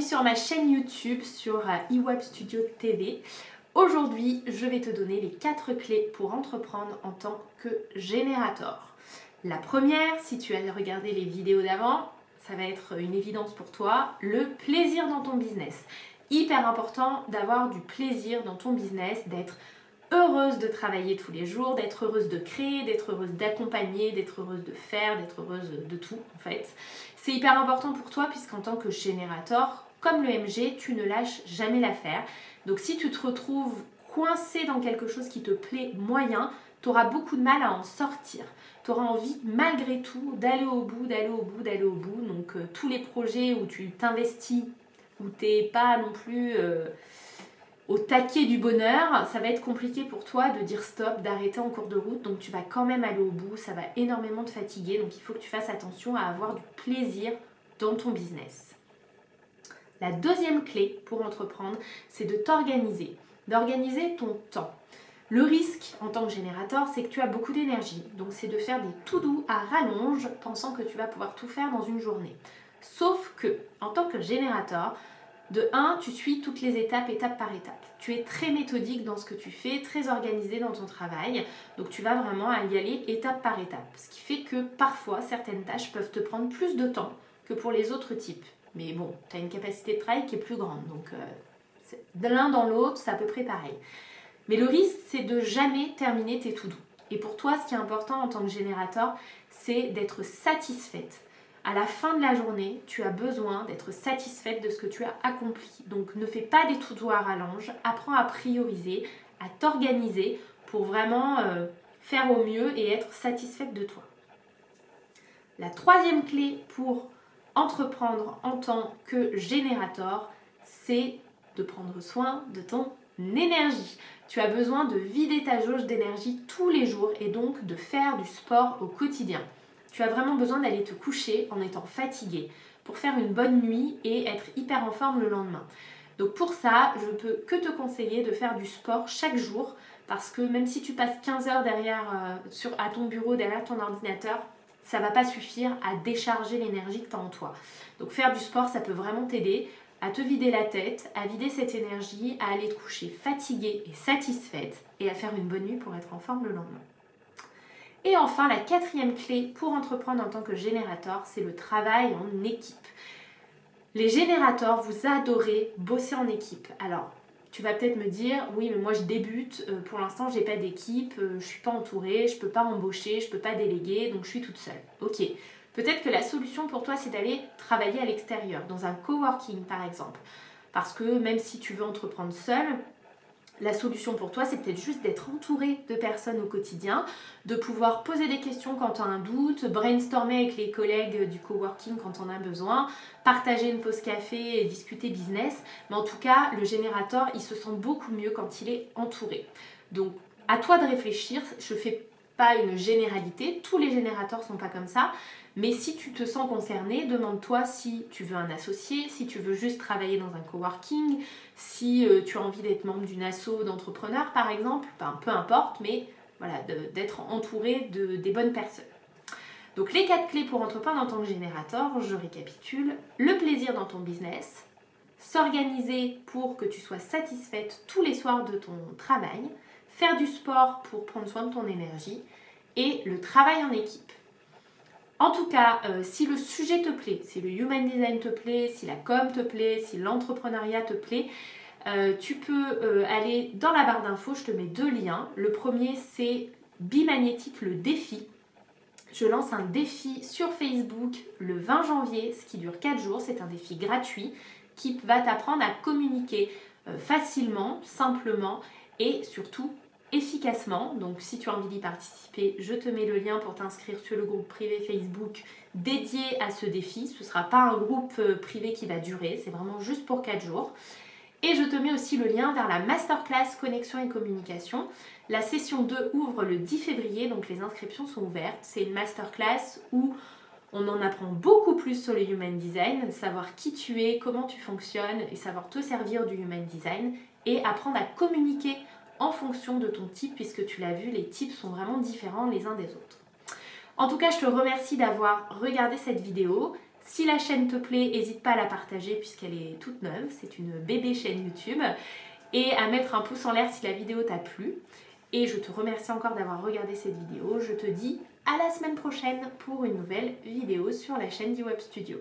sur ma chaîne YouTube sur eWeb Studio TV. Aujourd'hui, je vais te donner les 4 clés pour entreprendre en tant que générateur. La première, si tu as regardé les vidéos d'avant, ça va être une évidence pour toi, le plaisir dans ton business. Hyper important d'avoir du plaisir dans ton business, d'être heureuse de travailler tous les jours, d'être heureuse de créer, d'être heureuse d'accompagner, d'être heureuse de faire, d'être heureuse de tout en fait. C'est hyper important pour toi puisqu'en tant que générateur, comme le MG, tu ne lâches jamais l'affaire. Donc si tu te retrouves coincé dans quelque chose qui te plaît moyen, tu auras beaucoup de mal à en sortir. Tu auras envie malgré tout d'aller au bout, d'aller au bout, d'aller au bout. Donc tous les projets où tu t'investis, où tu n'es pas non plus au taquet du bonheur, ça va être compliqué pour toi de dire stop, d'arrêter en cours de route. Donc tu vas quand même aller au bout, ça va énormément te fatiguer. Donc il faut que tu fasses attention à avoir du plaisir dans ton business. La deuxième clé pour entreprendre, c'est de t'organiser, d'organiser ton temps. Le risque en tant que générateur, c'est que tu as beaucoup d'énergie. Donc c'est de faire des to-do à rallonge, pensant que tu vas pouvoir tout faire dans une journée. Sauf que, en tant que générateur, de 1, tu suis toutes les étapes, étape par étape. Tu es très méthodique dans ce que tu fais, très organisé dans ton travail. Donc tu vas vraiment y aller étape par étape. Ce qui fait que parfois, certaines tâches peuvent te prendre plus de temps que pour les autres types. Mais bon, tu as une capacité de travail qui est plus grande. Donc de l'un dans l'autre, c'est à peu près pareil. Mais le risque, c'est de jamais terminer tes to-do. Et pour toi, ce qui est important en tant que générateur, c'est d'être satisfaite. À la fin de la journée, tu as besoin d'être satisfaite de ce que tu as accompli. Donc ne fais pas des to-do à rallonge, apprends à prioriser, à t'organiser pour vraiment faire au mieux et être satisfaite de toi. La troisième clé pour entreprendre en tant que générateur, c'est de prendre soin de ton énergie. Tu as besoin de vider ta jauge d'énergie tous les jours et donc de faire du sport au quotidien. Tu as vraiment besoin d'aller te coucher en étant fatigué pour faire une bonne nuit et être hyper en forme le lendemain. Donc pour ça, je ne peux que te conseiller de faire du sport chaque jour parce que même si tu passes 15 heures à ton bureau, derrière ton ordinateur, ça ne va pas suffire à décharger l'énergie que tu as en toi. Donc faire du sport, ça peut vraiment t'aider à te vider la tête, à vider cette énergie, à aller te coucher fatiguée et satisfaite et à faire une bonne nuit pour être en forme le lendemain. Et enfin, la quatrième clé pour entreprendre en tant que générateur, c'est le travail en équipe. Les générateurs, vous adorez bosser en équipe. Alors, tu vas peut-être me dire, oui, mais moi je débute, pour l'instant j'ai pas d'équipe, je suis pas entourée, je peux pas embaucher, je peux pas déléguer, donc je suis toute seule. Ok, peut-être que la solution pour toi c'est d'aller travailler à l'extérieur, dans un coworking par exemple. Parce que même si tu veux entreprendre seule, la solution pour toi, c'est peut-être juste d'être entouré de personnes au quotidien, de pouvoir poser des questions quand tu as un doute, brainstormer avec les collègues du coworking quand on a besoin, partager une pause café et discuter business. Mais en tout cas, le générateur, il se sent beaucoup mieux quand il est entouré. Donc, à toi de réfléchir. Je ne fais pas une généralité, tous les générateurs ne sont pas comme ça. Mais si tu te sens concerné, demande-toi si tu veux un associé, si tu veux juste travailler dans un coworking, si tu as envie d'être membre d'une asso d'entrepreneurs par exemple, peu importe, mais voilà, d'être entouré des bonnes personnes. Donc les 4 clés pour entreprendre en tant que générateur, je récapitule. Le plaisir dans ton business, s'organiser pour que tu sois satisfaite tous les soirs de ton travail, faire du sport pour prendre soin de ton énergie et le travail en équipe. En tout cas, si le sujet te plaît, si le human design te plaît, si la com te plaît, si l'entrepreneuriat te plaît, tu peux aller dans la barre d'infos, je te mets 2 liens. Le premier, c'est Bimagnétique, le défi. Je lance un défi sur Facebook le 20 janvier, ce qui dure 4 jours. C'est un défi gratuit qui va t'apprendre à communiquer facilement, simplement et surtout efficacement. Donc si tu as envie d'y participer, je te mets le lien pour t'inscrire sur le groupe privé Facebook dédié à ce défi. Ce ne sera pas un groupe privé qui va durer, c'est vraiment juste pour 4 jours. Et je te mets aussi le lien vers la masterclass connexion et communication. La session 2 ouvre le 10 février, donc les inscriptions sont ouvertes. C'est une masterclass où on en apprend beaucoup plus sur le Human Design, savoir qui tu es, comment tu fonctionnes et savoir te servir du Human Design et apprendre à communiquer en fonction de ton type, puisque tu l'as vu, les types sont vraiment différents les uns des autres. En tout cas, je te remercie d'avoir regardé cette vidéo. Si la chaîne te plaît, n'hésite pas à la partager puisqu'elle est toute neuve, c'est une bébé chaîne YouTube, et à mettre un pouce en l'air si la vidéo t'a plu. Et je te remercie encore d'avoir regardé cette vidéo. Je te dis à la semaine prochaine pour une nouvelle vidéo sur la chaîne d'eWeb Studio.